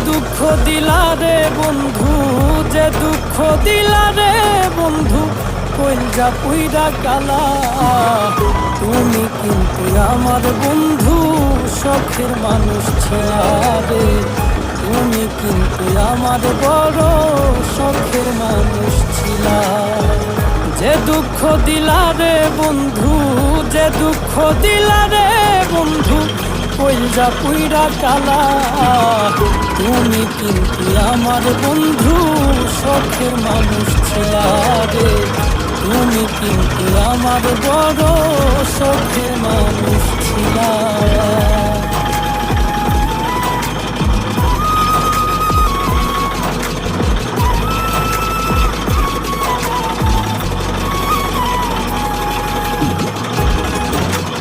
দুঃখ দিলা রে বন্ধু, যে দুঃখ দিলা রে বন্ধু, কইলজা পুইরা কালা। তুমি কিন্তু আমার বন্ধু শখের মানুষ ছিলা রে, তুমি কিন্তু আমার বড় শখের মানুষ ছিলা। যে দুঃখ দিলা রে বন্ধু, যে দুঃখ দিলা রে বন্ধু, কইলজা পুইরা কালা। তুমি কিন্তু আমার বন্ধু শখের মানুষ ছিলা রে, তুমি কিন্তু আমার বড় শখের মানুষ ছিলা।